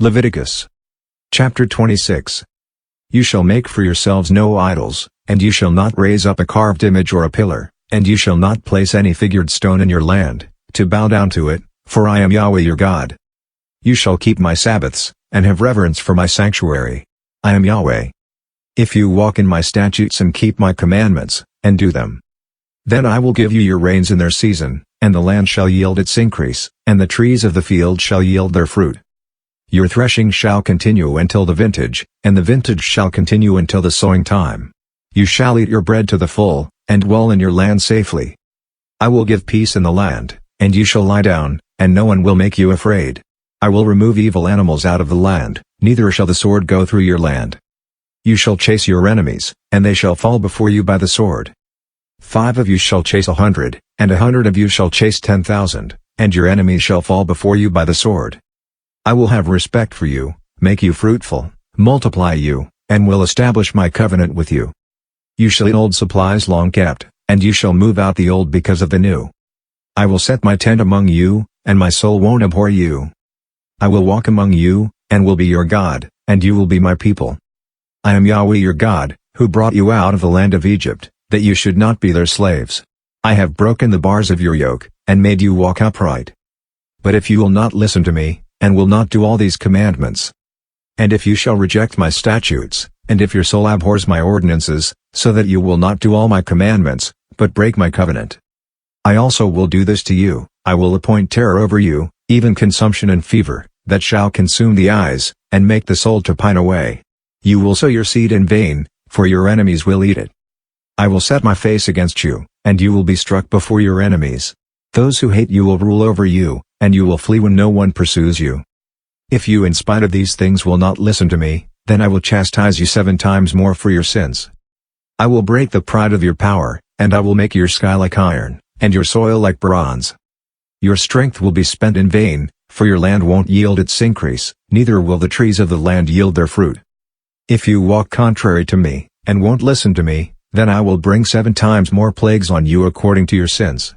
Leviticus. Chapter 26. You shall make for yourselves no idols, and you shall not raise up a carved image or a pillar, and you shall not place any figured stone in your land, to bow down to it, for I am Yahweh your God. You shall keep my Sabbaths, and have reverence for my sanctuary. I am Yahweh. If you walk in my statutes and keep my commandments, and do them, then I will give you your rains in their season, and the land shall yield its increase, and the trees of the field shall yield their fruit. Your threshing shall continue until the vintage, and the vintage shall continue until the sowing time. You shall eat your bread to the full, and dwell in your land safely. I will give peace in the land, and you shall lie down, and no one will make you afraid. I will remove evil animals out of the land, neither shall the sword go through your land. You shall chase your enemies, and they shall fall before you by the sword. 5 of you shall chase 100, and 100 of you shall chase 10,000, and your enemies shall fall before you by the sword. I will have respect for you, make you fruitful, multiply you, and will establish my covenant with you. You shall eat old supplies long kept, and you shall move out the old because of the new. I will set my tent among you, and my soul won't abhor you. I will walk among you, and will be your God, and you will be my people. I am Yahweh your God, who brought you out of the land of Egypt, that you should not be their slaves. I have broken the bars of your yoke, and made you walk upright. But if you will not listen to me, and will not do all these commandments, and if you shall reject my statutes, and if your soul abhors my ordinances, so that you will not do all my commandments, but break my covenant, I also will do this to you. I will appoint terror over you, even consumption and fever, that shall consume the eyes, and make the soul to pine away. You will sow your seed in vain, for your enemies will eat it. I will set my face against you, and you will be struck before your enemies. Those who hate you will rule over you, and you will flee when no one pursues you. If you in spite of these things will not listen to me, then I will chastise you 7 times more for your sins. I will break the pride of your power, and I will make your sky like iron, and your soil like bronze. Your strength will be spent in vain, for your land won't yield its increase, neither will the trees of the land yield their fruit. If you walk contrary to me, and won't listen to me, then I will bring 7 times more plagues on you according to your sins.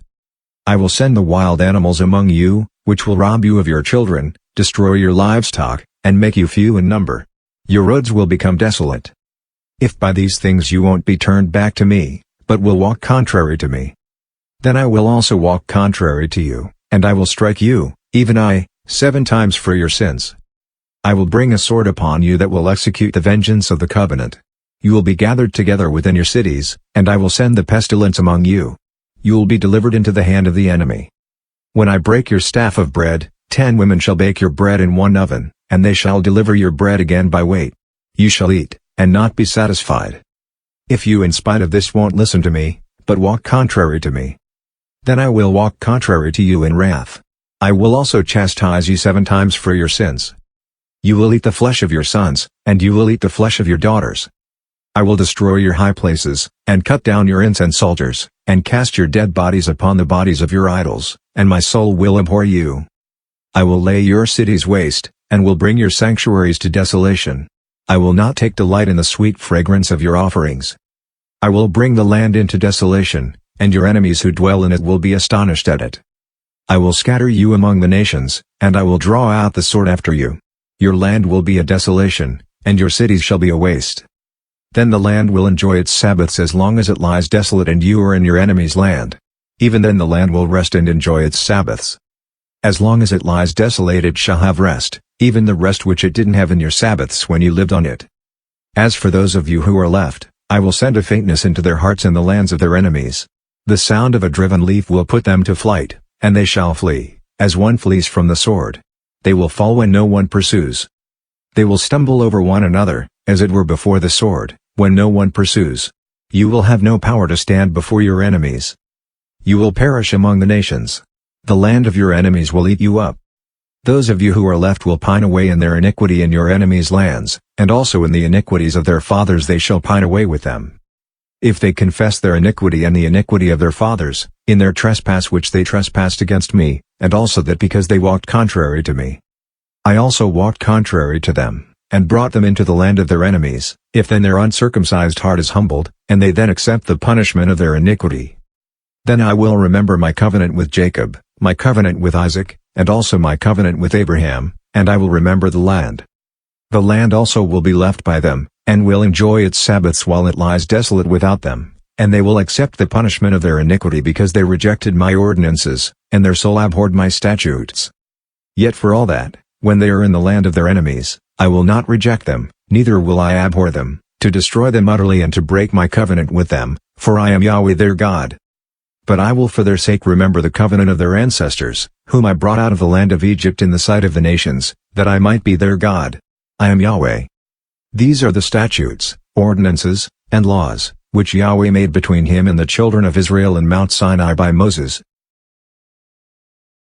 I will send the wild animals among you, which will rob you of your children, destroy your livestock, and make you few in number. Your roads will become desolate. If by these things you won't be turned back to me, but will walk contrary to me, then I will also walk contrary to you, and I will strike you, even I, 7 times for your sins. I will bring a sword upon you that will execute the vengeance of the covenant. You will be gathered together within your cities, and I will send the pestilence among you. You will be delivered into the hand of the enemy. When I break your staff of bread, 10 women shall bake your bread in one oven, and they shall deliver your bread again by weight. You shall eat, and not be satisfied. If you in spite of this won't listen to me, but walk contrary to me, then I will walk contrary to you in wrath. I will also chastise you 7 times for your sins. You will eat the flesh of your sons, and you will eat the flesh of your daughters. I will destroy your high places, and cut down your incense altars, and cast your dead bodies upon the bodies of your idols, and my soul will abhor you. I will lay your cities waste, and will bring your sanctuaries to desolation. I will not take delight in the sweet fragrance of your offerings. I will bring the land into desolation, and your enemies who dwell in it will be astonished at it. I will scatter you among the nations, and I will draw out the sword after you. Your land will be a desolation, and your cities shall be a waste. Then the land will enjoy its Sabbaths as long as it lies desolate and you are in your enemy's land. Even then the land will rest and enjoy its Sabbaths. As long as it lies desolate it shall have rest, even the rest which it didn't have in your Sabbaths when you lived on it. As for those of you who are left, I will send a faintness into their hearts in the lands of their enemies. The sound of a driven leaf will put them to flight, and they shall flee, as one flees from the sword. They will fall when no one pursues. They will stumble over one another, as it were before the sword, when no one pursues. You will have no power to stand before your enemies. You will perish among the nations. The land of your enemies will eat you up. Those of you who are left will pine away in their iniquity in your enemies' lands, and also in the iniquities of their fathers they shall pine away with them. If they confess their iniquity and the iniquity of their fathers, in their trespass which they trespassed against me, and also that because they walked contrary to me, I also walked contrary to them, and brought them into the land of their enemies, if then their uncircumcised heart is humbled, and they then accept the punishment of their iniquity, then I will remember my covenant with Jacob, my covenant with Isaac, and also my covenant with Abraham, and I will remember the land. The land also will be left by them, and will enjoy its Sabbaths while it lies desolate without them, and they will accept the punishment of their iniquity because they rejected my ordinances, and their soul abhorred my statutes. Yet for all that, when they are in the land of their enemies, I will not reject them, neither will I abhor them, to destroy them utterly and to break my covenant with them, for I am Yahweh their God. But I will for their sake remember the covenant of their ancestors, whom I brought out of the land of Egypt in the sight of the nations, that I might be their God. I am Yahweh. These are the statutes, ordinances, and laws, which Yahweh made between him and the children of Israel in Mount Sinai by Moses,